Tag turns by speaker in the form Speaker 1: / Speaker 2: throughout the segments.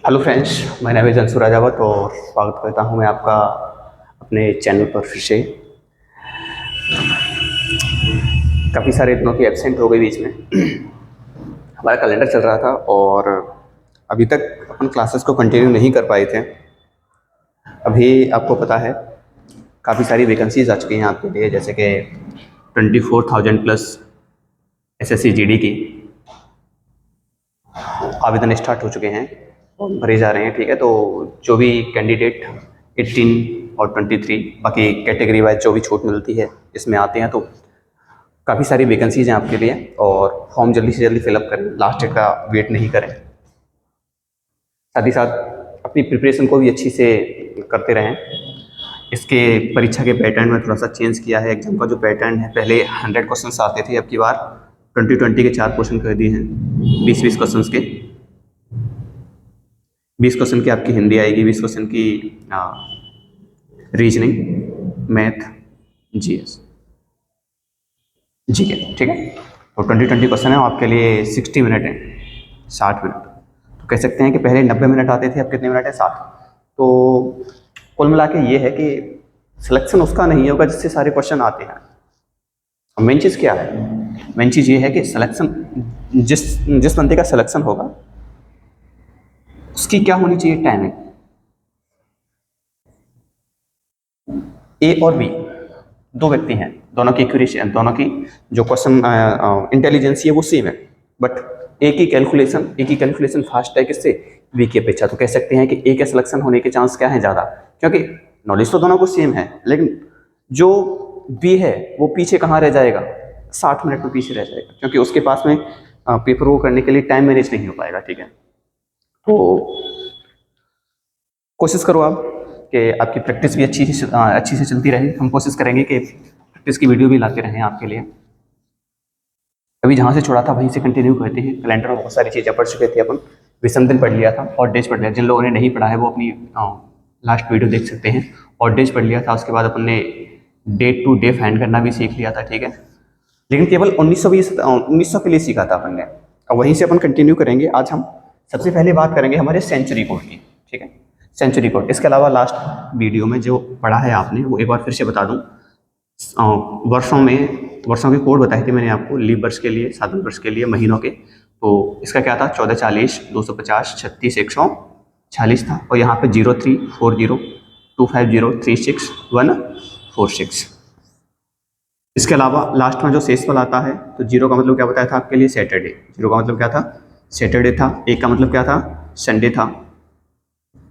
Speaker 1: Hello friends, मैं नाम है अंशु राजावत और स्वागत करता हूं मैं आपका अपने चैनल पर फिर से। काफ़ी सारे दिनों की एब्सेंट हो गई बीच में। हमारा कैलेंडर चल रहा था और अभी तक अपन क्लासेस को कंटिन्यू नहीं कर पाए थे। अभी आपको पता है काफ़ी सारी वैकेंसीज आ चुकी हैं आपके लिए, जैसे कि 24,000 प्लस SSC GD की आवेदन स्टार्ट हो चुके हैं और भरे जा रहे हैं। ठीक है, तो जो भी कैंडिडेट 18 और 23 बाकी कैटेगरी वाइज जो भी छूट मिलती है इसमें आते हैं, तो काफ़ी सारी वैकेंसीज हैं आपके लिए और फॉर्म जल्दी से जल्दी फिलअप करें, लास्ट डेट का वेट नहीं करें। साथ ही साथ अपनी प्रिपरेशन को भी अच्छी से करते रहें। इसके परीक्षा के पैटर्न में थोड़ा सा चेंज किया है। एग्जाम का जो पैटर्न है, पहले 100 क्वेश्चन आते थे, अब की बार 20 के 4 क्वेश्चन कर दिए हैं। 20 क्वेश्चन के 20 क्वेश्चन की आपकी हिंदी आएगी, 20 क्वेश्चन की रीजनिंग, मैथ, GS, ठीक है। तो 20 क्वेश्चन है आपके लिए, 60 मिनट है, 60 मिनट। तो कह सकते हैं कि पहले 90 मिनट आते थे, अब कितने मिनट है? 60। तो कुल मिला के ये है कि सिलेक्शन उसका नहीं होगा जिससे सारे क्वेश्चन आते हैं। मेन चीज़ क्या है? मेन चीज़ ये है कि सिलेक्शन जिस बंदे का सिलेक्शन होगा उसकी क्या होनी चाहिए? टाइमिंग। A और B दो व्यक्ति हैं, दोनों की एक्यूरेसी, दोनों की जो क्वेश्चन इंटेलिजेंसी है वो सेम है, बट एक ही कैलकुलेशन फास्ट है किससे? B की अपेक्षा। तो कह सकते हैं कि A के सिलेक्शन होने के चांस क्या है? ज़्यादा, क्योंकि नॉलेज तो दोनों को सेम है, लेकिन जो B है वो पीछे कहाँ रह जाएगा? 60 मिनट में पीछे रह जाएगा, क्योंकि उसके पास में पेपर को करने के लिए टाइम मैनेज नहीं हो पाएगा। ठीक है, तो कोशिश करो आप कि आपकी प्रैक्टिस भी अच्छी से चलती रहे। हम कोशिश करेंगे कि प्रैक्टिस की वीडियो भी लाते रहें आपके लिए। अभी जहाँ से छोड़ा था वहीं से कंटिन्यू करते हैं। कैलेंडर में बहुत सारी चीज़ें पढ़ चुके थे अपन, विषम दिन पढ़ लिया था और डेज पढ़ लिया। जिन लोगों ने नहीं पढ़ा है वो अपनी लास्ट वीडियो देख सकते हैं। और डेज पढ़ लिया था, उसके बाद अपन ने डेट टू डे फाइंड करना भी सीख लिया था। ठीक है, लेकिन केवल 1900 के लिए सीखा था अपन ने, और वहीं से अपन कंटिन्यू करेंगे। आज हम सबसे पहले बात करेंगे हमारे सेंचुरी कोड की। ठीक है, सेंचुरी कोड। इसके अलावा लास्ट वीडियो में जो पढ़ा है आपने वो एक बार फिर से बता दूं। वर्षों के कोड बताए थे मैंने आपको, लीप वर्ष के लिए, साधारण वर्ष के लिए, महीनों के। तो इसका क्या था? 14, 40, 250, 36, 146 था, और यहाँ पे 03, 40, 250, 36, 146। इसके अलावा लास्ट में जो शेष फल आता है, तो 0 का मतलब क्या बताया था आपके लिए? सैटरडे। 0 का मतलब क्या था? सैटरडे था। 1 का मतलब क्या था? संडे था।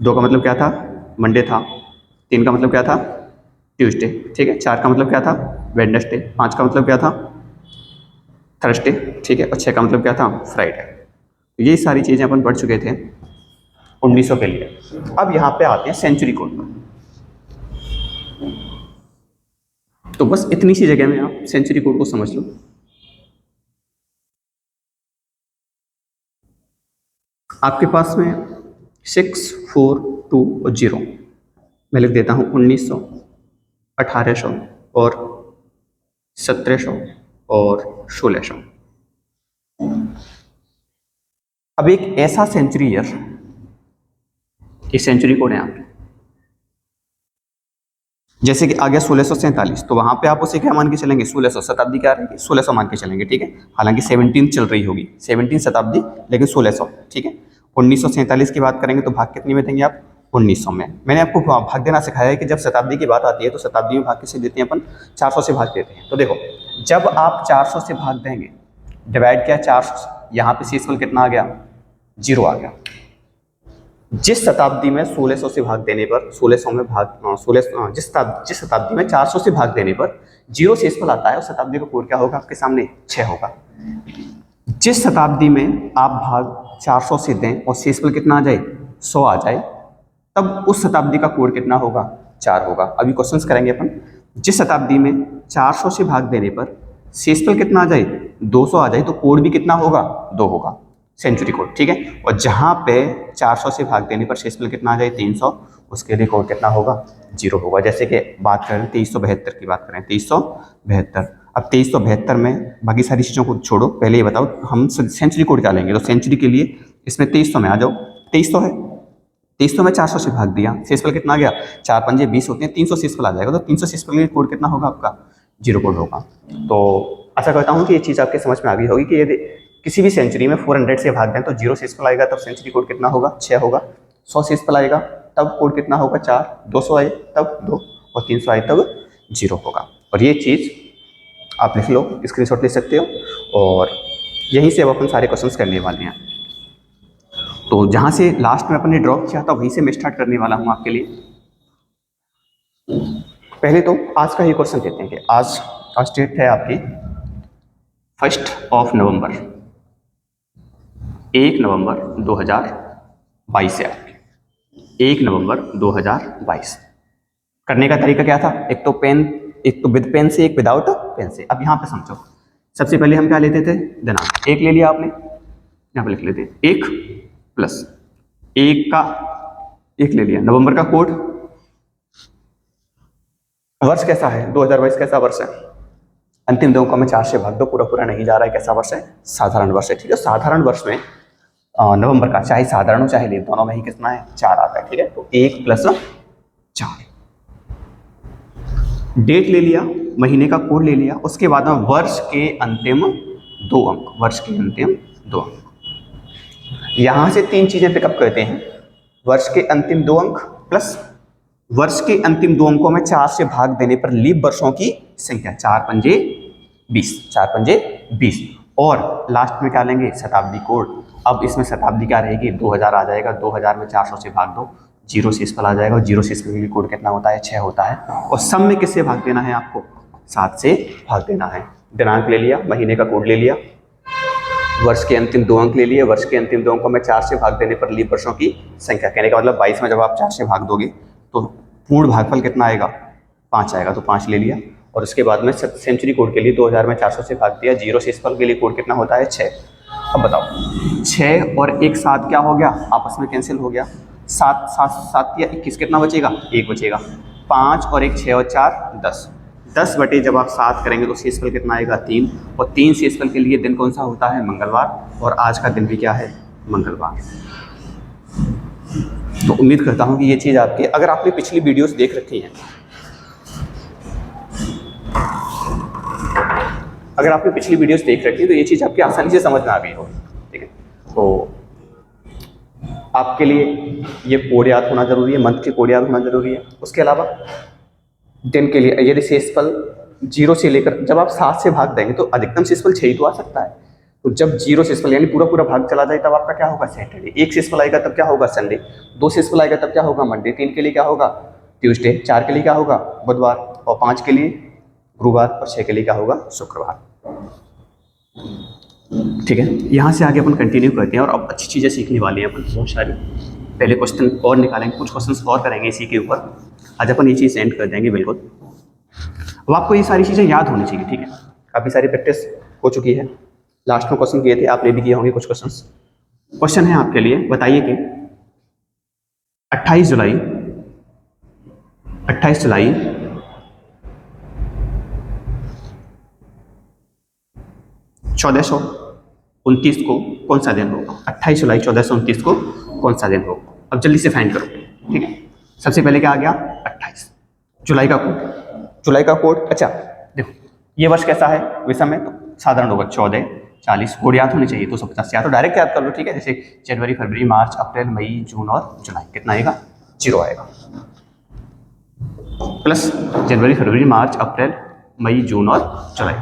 Speaker 1: 2 का मतलब क्या था? मंडे था। 3 का मतलब क्या था? ट्यूसडे। ठीक है, 4 का मतलब क्या था? वेडनेसडे। 5 का मतलब क्या था? थर्सडे। ठीक है, और 6 का मतलब क्या था? फ्राइडे। तो ये सारी चीज़ें अपन पढ़ चुके थे 1900 के लिए। अब यहाँ पे आते हैं सेंचुरी कोड पर। तो बस इतनी सी जगह में आप सेंचुरी कोड को समझ लो। आपके पास में 6, 4, 2 और 0, मैं लिख देता हूँ 1900, 1800 और 1700 और 1600। अब एक ऐसा सेंचुरी ईयर, ये सेंचुरी कोड है यहाँ पे। जैसे कि आ गया 1647, तो वहां पे आप उसे क्या मान के चलेंगे? 1600 शताब्दी क्या रहेगी? 1600 मान के चलेंगे। ठीक है, हालांकि 17 चल रही होगी, 17 शताब्दी, लेकिन 1600। ठीक है, 1947 की बात करेंगे तो भाग कितनी में देंगे आप? 1900 में। मैंने आपको भाग देना सिखाया है कि जब शताब्दी की बात आती है तो शताब्दी में भाग किसे देते हैं अपन? 400 से भाग देते हैं। तो देखो, जब आप 400 से भाग देंगे, डिवाइड किया 400 से, यहाँ पे शेषफल कितना आ गया? 0 आ गया। जिस शताब्दी में 1600 से भाग देने पर, 1600 में भाग 16 जिस शताब्दी में 400 से भाग देने पर 0 शेषफल आता है, उस शताब्दी का कोड क्या होगा आपके सामने? 6 होगा। जिस शताब्दी में आप भाग 400 से दें और शेषफल कितना आ जाए? 100 आ जाए, तब उस शताब्दी का कोड कितना होगा? 4 होगा। अभी क्वेश्चंस करेंगे अपन। जिस शताब्दी में 400 से भाग देने पर शेषफल कितना आ जाए? 200 आ जाए, तो कोड भी कितना होगा? 2 होगा, सेंचुरी कोड। ठीक है, और जहां पे 400 से भाग देने पर शेषफल कितना आ जाए? 300, उसके लिए कोड कितना होगा? 0 होगा। जैसे कि बात करें 2372 की बात करें, 2372। अब 2372 में बाकी सारी चीज़ों को छोड़ो, पहले ये बताओ हम सेंचुरी कोड क्या लेंगे। तो सेंचुरी के लिए इसमें 2300 में आ जाओ, 2300 है, 23 में 400 से भाग दिया, शेषफल कितना आ गया, 4 पंजे 20 होते हैं, 300 शेषफल आ जाएगा। तो 300 शेषफल के लिए कोड कितना होगा आपका, 0 कोड होगा। तो आशा करता हूँ कि ये चीज़ आपके समझ में आ गई होगी कि यदि किसी भी सेंचुरी में 400 से भाग दें तो 0 शेषफल आएगा, तब सेंचुरी कोड कितना होगा, 6 होगा। 100 शेषफल आएगा तब कोड कितना होगा, 4। 200 आए तब 2, और 300 आए तब 0 होगा। और ये चीज़ आप लिख लो, स्क्रीनशॉट ले सकते हो, और यहीं से अब अपन सारे क्वेश्चंस करने वाले हैं। तो जहाँ से लास्ट में अपन ने ड्रॉप किया था वहीं से मैं स्टार्ट करने वाला हूँ आपके लिए। पहले तो आज का ही क्वेश्चन देते हैं कि आज डेट है आपकी 1 नवंबर, 1 नवंबर 2022 है आपकी, 1 नवंबर 2022। करने का तरीका क्या था, एक तो विद पेन से, एक विदाउट पेन से। अब यहाँ पे समझो, सबसे पहले हम क्या लेते थे, दिनांक 1 ले लिया आपने, यहाँ पे लिख लेते 1 प्लस 1 का 1 ले लिया, नवंबर का कोड, वर्ष कैसा है 2022, कैसा वर्ष है, अंतिम 2 को में 4 से भाग दो, पूरा पूरा नहीं जा रहा है, कैसा वर्ष है, साधारण वर्ष है। ठीक है, साधारण वर्ष में नवंबर का चाहे साधारण हो चाहे लीप, दोनों में ही कितना है, 4 आता है। ठीक है, तो 1 प्लस 4, डेट ले लिया, महीने का कोड ले लिया, उसके बाद में वर्ष के अंतिम 2 अंक, वर्ष के अंतिम 2 अंक। यहां से 3 चीजें पिकअप करते हैं, वर्ष के अंतिम 2 अंक प्लस वर्ष के अंतिम 2 अंकों में 4 से भाग देने पर लीप वर्षों की संख्या, 4 पंजे 20, 4 पंजे 20, और लास्ट में क्या लेंगे, शताब्दी कोड। अब इसमें शताब्दी क्या रहेगी, 2000 आ जाएगा, 2000 में 400 से भाग दो, 0 शेषफल आ जाएगा, और 0 शेषफल के लिए कोड कितना होता है, 6 होता है। और सब में किससे भाग देना है आपको, 7 से भाग देना है। दिनांक ले लिया, महीने का कोड ले लिया, वर्ष के अंतिम 2 अंक ले लिए, वर्ष के अंतिम 2 अंकों में 4 से भाग देने पर लीप वर्षों की संख्या। कहने का मतलब 22 में जब आप 4 से भाग दोगे तो पूर्ण भागफल कितना आएगा, 5 आएगा, तो 5 ले लिया। और उसके बाद में सेंचुरी कोड के लिए 2000 में 400 से भाग दिया, 0 शेषफल के लिए कोड कितना होता है, 6। अब बताओ, 6 और 1 7 क्या हो गया, आपस में कैंसिल हो गया, 7 7 7 या 21 कितना बचेगा, 1 बचेगा। 5 और 1 6 और 4 10, 10 बटे जब आप 7 करेंगे तो शेषफल कितना आएगा, 3, और 3 शेषफल के लिए दिन कौन सा होता है, मंगलवार, और आज का दिन भी क्या है, मंगलवार। तो उम्मीद करता हूं कि ये चीज़ आपके, अगर आपने पिछली वीडियोस देख रखी हैं, अगर आपने पिछली वीडियोस देख रखी है तो ये चीज़ आपकी आसानी से समझ में आ गई होगी। ठीक है, तो आपके लिए ये कोड याद होना जरूरी है, मंथ के कोड याद होना जरूरी है। उसके अलावा दिन के लिए यदि शेषफल 0 से लेकर, जब आप 7 से भाग देंगे तो अधिकतम शेषफल 6 ही तो आ सकता है। तो जब 0 शेषफल यानी पूरा पूरा भाग चला जाए तब आपका क्या होगा, सैटरडे। 1 शेषफल आएगा तब क्या होगा, संडे। 2 शेषफल आएगा तब क्या होगा, मंडे। 3 के लिए क्या होगा, ट्यूसडे। 4 के लिए क्या होगा, बुधवार। और 5 के लिए गुरुवार, और 6 के लिए क्या होगा, शुक्रवार। ठीक है, यहाँ से आगे अपन कंटिन्यू करते हैं और अब अच्छी चीज़ें सीखने वाले हैं अपन बहुत सारी। पहले क्वेश्चन और निकालेंगे, कुछ क्वेश्चंस और करेंगे इसी के ऊपर। आज अपन ये चीज़ एंड कर देंगे बिल्कुल। अब आपको ये सारी चीज़ें याद होनी चाहिए। ठीक है, काफ़ी सारी प्रैक्टिस हो चुकी है, लास्ट में क्वेश्चन किए थे, आपने भी किए होंगे कुछ क्वेश्चंस। क्वेश्चन है आपके लिए, बताइए कि 28 जुलाई 1429 को कौन सा दिन होगा, 28 जुलाई 1429 को कौन सा दिन होगा। अब जल्दी से फाइंड करो। ठीक है, सबसे पहले क्या आ गया, 28 जुलाई का कोड, जुलाई का कोड। अच्छा देखो, ये वर्ष कैसा है, विषम में, तो साधारण होगा 14 40, कोड याद होने चाहिए 250 या तो डायरेक्ट याद कर लो। ठीक है, जैसे जनवरी फरवरी मार्च अप्रैल मई जून और जुलाई, कितना आएगा, 0 आएगा, प्लस जनवरी फरवरी मार्च अप्रैल मई जून और जुलाई।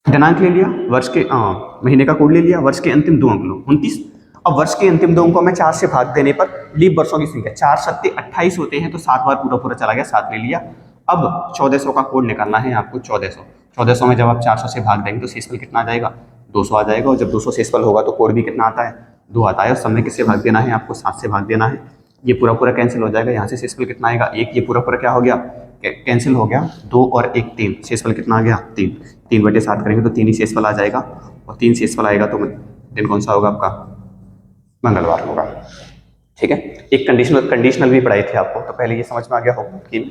Speaker 1: दिनांक ले लिया, वर्ष के महीने का कोड ले लिया, वर्ष के अंतिम 2 अंक लो 29। अब वर्ष के अंतिम 2 अंकों में 4 से भाग देने पर लीप वर्षों की संख्या, 4 सत्ते 28 होते हैं, तो 7 बार पूरा पूरा चला गया, 7 ले लिया। अब 1400 का कोड निकालना है आपको, 1400 में जब आप 400 से भाग देंगे तो शेषफल कितना आ जाएगा, 200 आ जाएगा, और जब 200 शेषफल होगा तो कोड भी कितना आता है, 2 आता है। और सब में किससे भाग देना है आपको, 7 से भाग देना है। ये पूरा पूरा कैंसिल हो जाएगा, यहाँ से शेषफल कितना आएगा, 1, ये पूरा पूरा क्या हो गया, कैंसिल हो गया, 2 और 1 3, शेषफल कितना आ गया, 3, 3 बटे 7 करेंगे तो 3 ही शेषफल आ जाएगा, और 3 शेषफल आएगा तो दिन कौन सा होगा आपका, मंगलवार होगा। ठीक है, एक कंडीशनल भी पढ़ाई थी आपको, तो पहले ये समझ में आ गया होगा कि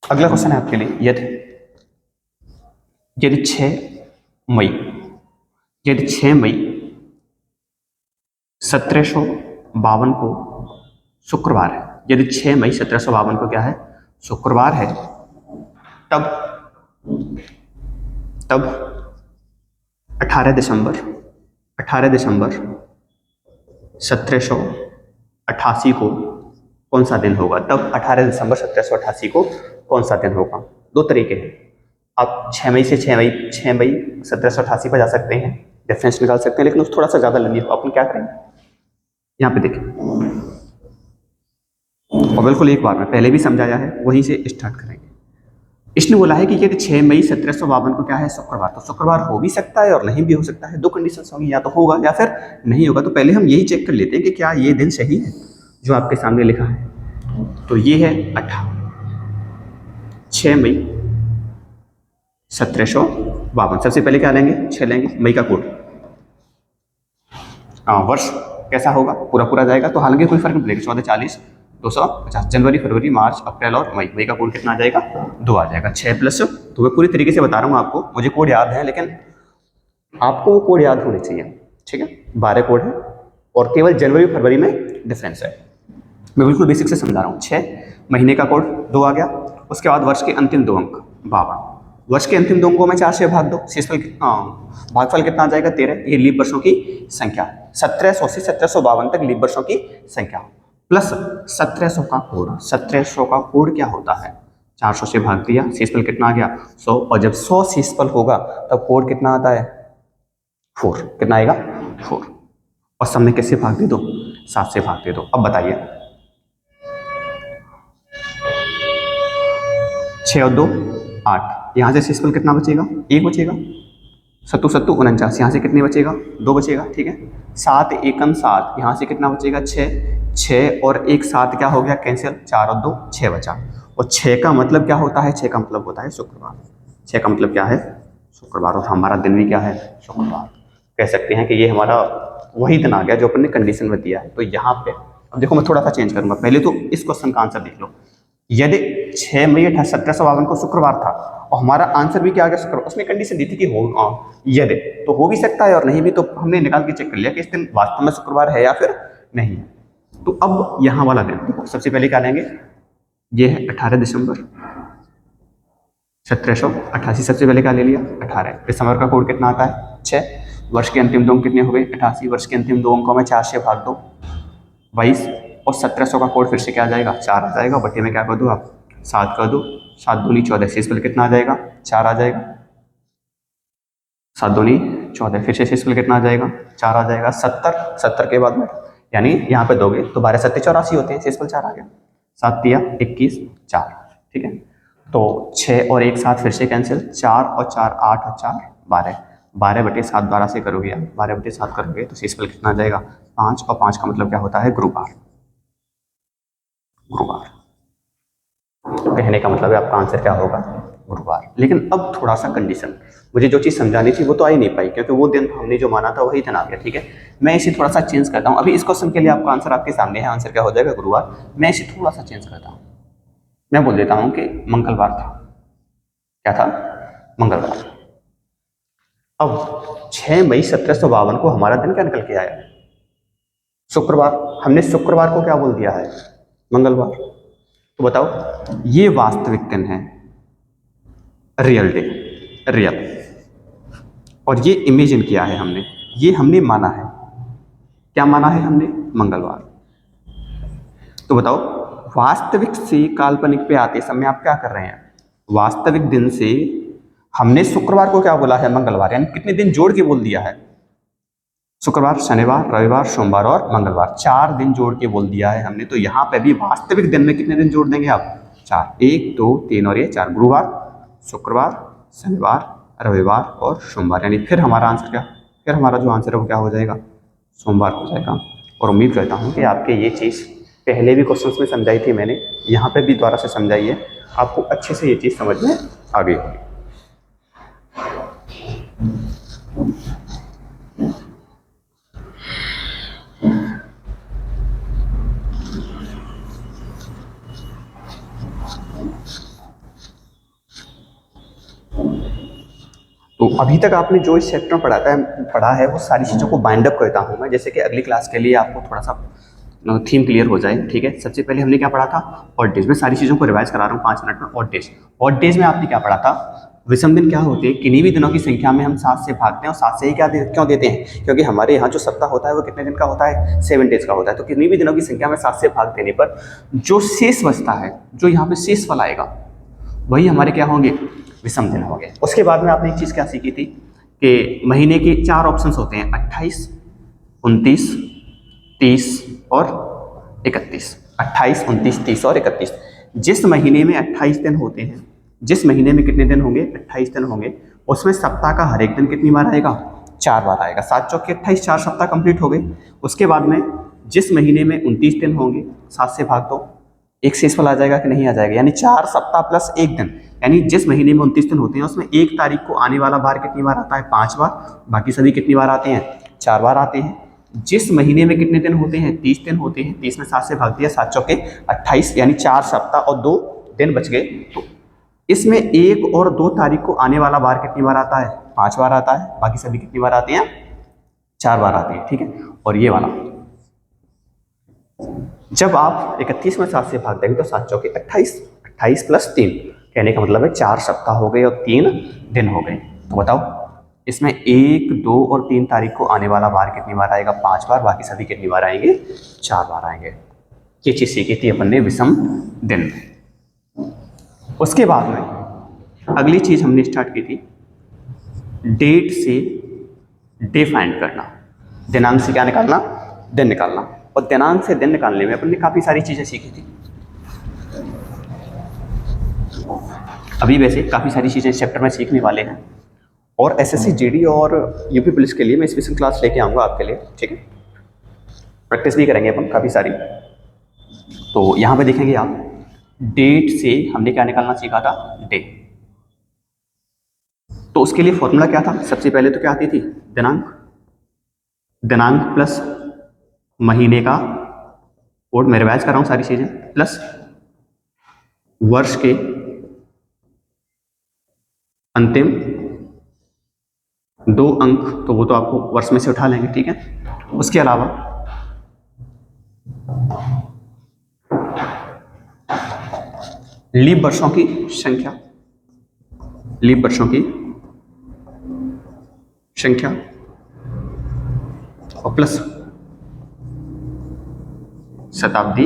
Speaker 1: अगला क्वेश्चन है आपके लिए, यदि यदि 6 मई यदि 6 मई 1752 को शुक्रवार है, यदि 6 मई 1752 को क्या है, शुक्रवार है, तब तब 18 दिसंबर 1788 को कौन सा दिन होगा? तब 18 दिसंबर 1788 को कौन सा दिन होगा? दो तरीके हैं, आप 6 मई से 6 मई 1788 पर जा सकते हैं, डिफरेंस निकाल सकते हैं, लेकिन उस थोड़ा सा ज़्यादा लंबी हो, अपन क्या करेंगे यहाँ पे देखें, और बिल्कुल एक बार में पहले भी समझाया है, वहीं से स्टार्ट करेंगे। इसने बोला है कि यदि 6 मई 1752 को क्या है, शुक्रवार, तो शुक्रवार हो भी सकता है और नहीं भी हो सकता है, दो कंडीशंस होंगी, या तो होगा या फिर नहीं होगा। तो पहले हम यही चेक कर लेते हैं कि क्या ये दिन सही है जो आपके सामने लिखा है। तो ये है 6 मई 1752। सबसे पहले क्या लेंगे, 6 लेंगे, मई का कोड, वर्ष कैसा होगा, पूरा पूरा जाएगा, तो हालांकि कोई फर्क नहीं पड़ेगा, 14, 40, 250, जनवरी, फरवरी, मार्च, अप्रैल और मई। मई का कोड कितना आ जाएगा, 2 आ जाएगा। 6 प्लस, तो मैं पूरी तरीके से बता रहा हूँ आपको, मुझे कोड याद है, लेकिन आपको वो कोड याद होने चाहिए, ठीक है। 12 कोड है और केवल जनवरी फरवरी में डिफरेंस है। मैं बिल्कुल बेसिक से समझा रहा हूँ। 6 महीने का कोड 2 आ गया, उसके बाद वर्ष के अंतिम 2 अंक 52, वर्ष के अंतिम 2 अंकों में 4 से भाग दो, शेषफल भागफल कितना आ जाएगा, 13। ये लीप वर्षों की संख्या, 1700 से 1752 तक लीप वर्षों की संख्या, प्लस 1700 का कोड। 1700 का कोड क्या होता है, 400 से भाग दिया, शेषफल कितना आ गया, 100, और जब 100 शेषफल होगा तब कोड कितना आता है, 4। कितना आएगा, 4, और सब में कैसे भाग दे दो, 7 से भाग दे दो। अब बताइए, 6 और 2 8, यहाँ से शेषफल कितना बचेगा, 1 बचेगा, 7 7 49, यहाँ से कितने बचेगा, 2 बचेगा, ठीक है। 7 एकम 7, यहाँ से कितना बचेगा, 6 और 1 7 क्या हो गया, कैंसिल, 4 और 2 6 बचा। और 6 का मतलब क्या होता है, 6 का मतलब होता है शुक्रवार। 6 का मतलब क्या है, शुक्रवार, और हमारा दिन भी क्या है, शुक्रवार। कह सकते हैं कि ये हमारा वही दिन आ गया जो अपन ने कंडीशन में दिया है। तो यहाँ पे अब देखो, मैं थोड़ा सा चेंज करूंगा, पहले तो इस क्वेश्चन का आंसर देख लो। यदि 6 मई 1752 को शुक्रवार था और हमारा आंसर भी क्या आ गया, शुक्रवार, उसमें कंडीशन दी थी कि हो, यदि, तो हो भी सकता है और नहीं भी, तो हमने निकाल के चेक कर लिया कि इस दिन वास्तव में शुक्रवार है या फिर नहीं है। तो अब यहाँ वाला दिन देखो, सबसे पहले क्या लेंगे, ये है 18 दिसंबर 1788, सबसे पहले क्या ले लिया, 18। दिसंबर का कोड कितना आता है, 6, वर्ष के अंतिम 2 अंक कितने हो गए, 88, वर्ष के अंतिम 2 अंकों में 4 से भाग दो, 22, और 1700 का कोड फिर से क्या आ जाएगा, 4 आ जाएगा, बटे में क्या कर दो आप, 7 कर दो, 7 दूनी 14, शेषफल कितना आ जाएगा, 4 आ जाएगा, 7 दूनी 14, फिर से शेषफल कितना आ जाएगा, 4 आ जाएगा, 70 के बाद में, यानी यहाँ पे दोगे तो 12 7 84 होते हैं, शेषफल 4 आ गया, 7 दिया 21 4, ठीक है। तो 6 और 1 7 फिर से कैंसिल, 4 और 4 8 और 4 12, 12 बटे 7 12 से करोगे आप, 12 बटे 7 करोगे तो शेषफल कितना आ जाएगा, 5, और 5 का मतलब क्या होता है, गुरुवार। गुरुवार कहने का मतलब है आपका आंसर क्या होगा, गुरुवार। लेकिन अब थोड़ा सा कंडीशन, मुझे जो चीज़ समझानी थी वो तो आ ही नहीं पाई, क्योंकि वो दिन हमने जो माना था वही दिन आ गया, ठीक है। मैं इसे थोड़ा सा चेंज करता हूँ, अभी इस क्वेश्चन के लिए आपका आंसर आपके सामने है, आंसर क्या हो जाएगा, गुरुवार। मैं इसे थोड़ा सा चेंज करता हूँ, मैं बोल देता हूँ कि मंगलवार था। क्या था, मंगलवार। अब 6 मई 1752 को हमारा दिन क्या निकल के आया, शुक्रवार। हमने शुक्रवार को क्या बोल दिया है, मंगलवार। तो बताओ, ये वास्तविक दिन है, रियल डे, रियल, और ये इमेजिन किया है हमने, ये हमने माना है, क्या माना है हमने, मंगलवार। तो बताओ, वास्तविक से काल्पनिक पे आते समय आप क्या कर रहे हैं, वास्तविक दिन से हमने शुक्रवार को क्या बोला है, मंगलवार, यानी कितने दिन जोड़ के बोल दिया है, शुक्रवार, शनिवार, रविवार, सोमवार और मंगलवार, 4 दिन जोड़ के बोल दिया है हमने। तो यहाँ पे भी वास्तविक दिन में कितने दिन जोड़ देंगे आप, 4, 1 2 3 और ये 4, गुरुवार, शुक्रवार, शनिवार, रविवार और सोमवार, यानी फिर हमारा आंसर क्या, फिर हमारा जो आंसर है वो क्या हो जाएगा, सोमवार हो जाएगा। और उम्मीद करता हूँ कि आपके ये चीज़ पहले भी क्वेश्चंस में समझाई थी मैंने, यहाँ पे भी दोबारा से समझाई है, आपको अच्छे से ये चीज़ समझ में आ गई होगी। तो अभी तक आपने जो इस चैप्टर में पढ़ा है वो सारी चीज़ों को बाइंड अप करता हूँ मैं, जैसे कि अगली क्लास के लिए आपको थोड़ा सा थीम क्लियर हो जाए। ठीक है, सबसे पहले हमने क्या पढ़ा था, ऑड डेज। मैं सारी चीज़ों को रिवाइज करा रहा हूँ 5 मिनट में। ऑड डेज, ऑड डेज में आपने क्या पढ़ा था, विषम दिन क्या होते हैं, किन्हीं भी दिनों की संख्या में हम 7 से भागते हैं और 7 से ही क्यों देते हैं, क्योंकि हमारे यहाँ जो सप्ताह होता है वो कितने दिन का होता है, 7 डेज का होता है। तो किन्हीं भी दिनों की संख्या में 7 से भाग देने पर जो शेष बचता है, जो यहाँ पे शेष फल आएगा, वही हमारे क्या होंगे, विषम दिन होंगे। उसके बाद में आपने एक चीज़ क्या सीखी थी कि महीने के 4 ऑप्शंस होते हैं, 28, 29, 30 और 31। 28, 29, 30 और 31। जिस महीने में 28 दिन होते हैं, जिस महीने में कितने दिन होंगे, 28 दिन होंगे, उसमें सप्ताह का हर एक दिन कितनी बार आएगा, 4 बार आएगा। 7 चौके 28, 4 सप्ताह कंप्लीट हो गए। उसके बाद में जिस महीने में 29 दिन होंगे, 7 से भाग दो, एक शेष फल आ जाएगा कि नहीं आ जाएगा, यानी 4 सप्ताह प्लस 1 दिन, यानी जिस महीने में 29 दिन होते हैं उसमें 1 तारीख को आने वाला बार कितनी बार आता है, 5 बार। बाकी सभी कितनी बार आते हैं, 4 बार आते हैं। जिस महीने में कितने दिन होते हैं, 30 दिन होते हैं, 30 में 7 से भाग दिया, 7 चौके 28, यानी 4 सप्ताह और 2 दिन बच गए। तो इसमें 1 और 2 तारीख को आने वाला बार कितनी बार आता है, 5 बार आता है। बाकी सभी कितनी बार आते हैं, 4 बार आते हैं। ठीक है, और ये वाला जब आप 31 में 7 से भाग देंगे तो 7 चौके 28, 28 प्लस 3, कहने का मतलब है 4 सप्ताह हो गए और 3 दिन हो गए। तो बताओ इसमें 1, 2 और 3 तारीख को आने वाला बार कितनी बार आएगा, 5 बार। बाकी सभी कितनी बार आएंगे, 4 बार आएंगे। ये चीज सीखी थी अपन ने विषम दिन में। उसके बाद में अगली चीज हमने स्टार्ट की थी, डेट से डे फाइंड करना, दिनांक से क्या निकालना, दिन निकालना। और दिनांक से दिन निकालने में अपन ने काफी सारी चीजें सीखी थी। अभी वैसे काफी सारी चीजें इस चैप्टर में सीखने वाले हैं, और एसएससी जीडी और यूपी पुलिस के लिए मैं स्पेशल क्लास लेके आऊंगा आपके लिए। ठीक है, प्रैक्टिस भी करेंगे अपन काफी सारी। तो यहाँ पे देखेंगे आप, डेट से हमने क्या निकालना सीखा था, डे। तो उसके लिए फॉर्मूला क्या था, सबसे पहले तो क्या आती थी, दिनांक, दिनांक प्लस महीने का कोड, मैं रिवाइज कर रहा हूं सारी चीजें, प्लस वर्ष के अंतिम 2 अंक, तो वो तो आपको वर्ष में से उठा लेंगे। ठीक है, उसके अलावा लीप वर्षों की संख्या, लीप वर्षों की संख्या, और प्लस शताब्दी।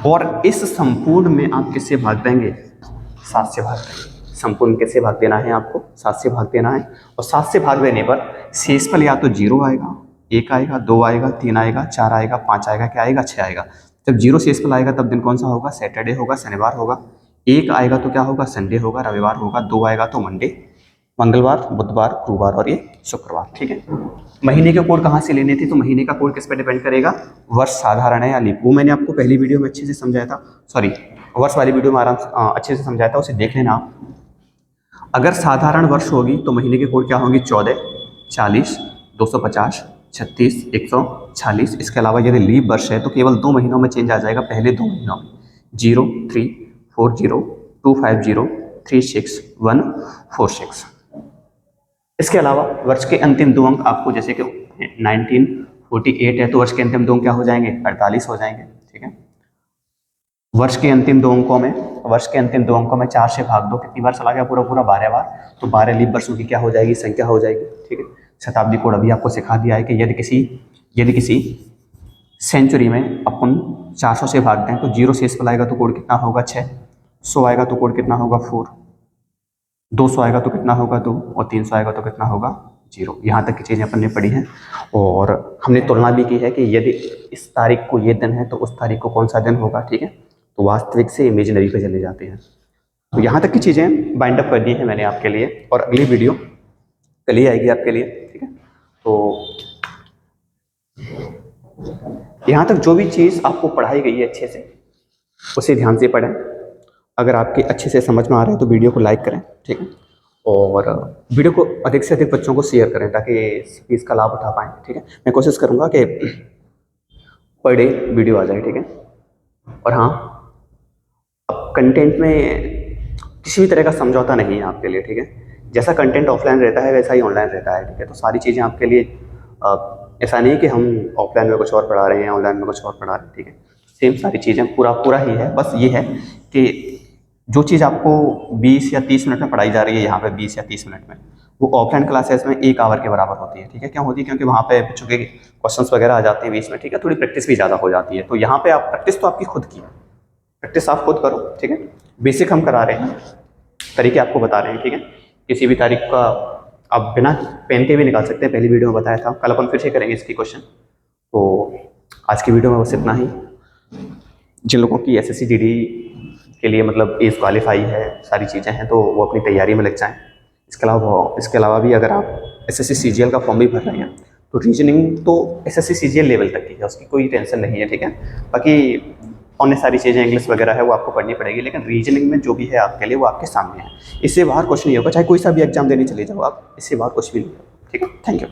Speaker 1: और इस संपूर्ण में आप किससे भाग देंगे, 7 से भाग देंगे। संपूर्ण किससे भाग देना है आपको, 7 से भाग देना है। और 7 से भाग देने पर शेषफल या तो 0 आएगा, 1 आएगा, 2 आएगा, 3 आएगा, 4 आएगा, 5 आएगा, क्या आएगा, 6 आएगा। जब 0 शेषफल आएगा तब दिन कौन सा होगा, सैटरडे होगा, शनिवार होगा। 1 आएगा तो क्या होगा, संडे होगा, रविवार होगा। 2 आएगा तो मंडे, मंगलवार, बुधवार, गुरुवार और ये शुक्रवार। ठीक है, महीने के कोड कहाँ से लेने थे, तो महीने का कोड किस पे डिपेंड करेगा, वर्ष साधारण है या लीप। वो मैंने आपको पहली वीडियो में अच्छे से समझाया था, सॉरी वर्ष वाली वीडियो में अच्छे से समझाया था, उसे देख लेना आप। अगर साधारण वर्ष होगी तो महीने के कोड क्या होंगे, 14, 40, 250, 36, 146। इसके अलावा यदि लीप वर्ष है तो केवल 2 महीनों में चेंज आ जाएगा, पहले 2 महीनों में 0, 3, 40, 250, 36, 146। इसके अलावा वर्ष के अंतिम 2 अंक आपको, जैसे कि 1948 है तो वर्ष के अंतिम 2 अंक क्या हो जाएंगे, 48 हो जाएंगे। ठीक है, वर्ष के अंतिम 2 अंकों में, वर्ष के अंतिम 2 अंकों में 4 से भाग दो, कितनी बार चला गया, पूरा पूरा 12 बार। तो 12 लीप वर्षों की क्या हो जाएगी, संख्या हो जाएगी। ठीक है, शताब्दी कोड अभी आपको सिखा दिया है कि यदि किसी सेंचुरी में अपन 400 से भागते हैं तो 0 शेषफल आएगा तो कोड कितना होगा, 6। 100 आएगा तो कोड कितना होगा, 4। 200 आएगा तो कितना होगा, 2। और 300 आएगा तो कितना होगा, 0। यहाँ तक की चीज़ें अपन ने पढ़ी हैं। और हमने तुलना भी की है कि यदि इस तारीख को ये दिन है तो उस तारीख को कौन सा दिन होगा। ठीक है, तो वास्तविक से इमेजिनरी पे चले जाते हैं। तो यहाँ तक की चीज़ें बाइंड अप कर दी हैं मैंने आपके लिए, और अगली वीडियो कल ही आएगी आपके लिए। ठीक है, तो यहाँ तक जो भी चीज़ आपको पढ़ाई गई है अच्छे से, उसे ध्यान से पढ़ें। अगर आपके अच्छे से समझ में आ रहा है तो वीडियो को लाइक करें। ठीक है, और वीडियो को अधिक से अधिक बच्चों को शेयर करें ताकि इसका लाभ उठा पाएँ। ठीक है, मैं कोशिश करूँगा कि पर डे वीडियो आ जाए। ठीक है, और हाँ, अब कंटेंट में किसी भी तरह का समझौता नहीं है आपके लिए। ठीक है, जैसा कंटेंट ऑफलाइन रहता है वैसा ही ऑनलाइन रहता है, ठीक है। तो सारी चीज़ें आपके लिए ऐसा नहीं कि हम ऑफलाइन में कुछ और पढ़ा रहे हैं, ऑनलाइन में कुछ और पढ़ा रहे हैं, ठीक है। सेम सारी चीज़ें पूरा पूरा ही है। बस ये है कि जो चीज़ आपको 20 या 30 मिनट में पढ़ाई जा रही है यहाँ पे 20 या 30 मिनट में, वो ऑफलाइन क्लासेस में 1 आवर के बराबर होती है, ठीक है। क्यों होती है? क्योंकि वहाँ पे बच्चों के क्वेश्चंस वगैरह आ जाते हैं बीच में, ठीक है। थोड़ी प्रैक्टिस भी ज़्यादा हो जाती है। तो यहाँ पे आप प्रैक्टिस तो आपकी खुद की है, प्रैक्टिस आप खुद करो, ठीक है। बेसिक हम करा रहे हैं, तरीके आपको बता रहे हैं, ठीक है। किसी भी तारीख का आप बिना पेन के भी निकाल सकते हैं, पहली वीडियो में बताया था। कल अपन फिर से करेंगे इसकी क्वेश्चन। तो आज की वीडियो में बस इतना ही। जिन लोगों की SSC GD के लिए मतलब एज क्वालिफाई है, सारी चीज़ें हैं, तो वो अपनी तैयारी में लग जाएँ। इसके अलावा भी अगर आप SSC CGL का फॉर्म भी भर रहे हैं तो रीजनिंग तो SSC CGL लेवल तक की है, उसकी कोई टेंशन नहीं है, ठीक है। बाकी अन्य सारी चीज़ें इंग्लिश वगैरह है वो आपको पढ़नी पड़ेगी, लेकिन रीजनिंग में जो भी है आपके लिए वो आपके सामने है। इससे बाहर कुछ नहीं होगा, चाहे कोई सा भी एग्जाम देने चले जाओ आप, इससे बाहर कुछ भी नहीं होगा, ठीक है। Thank you.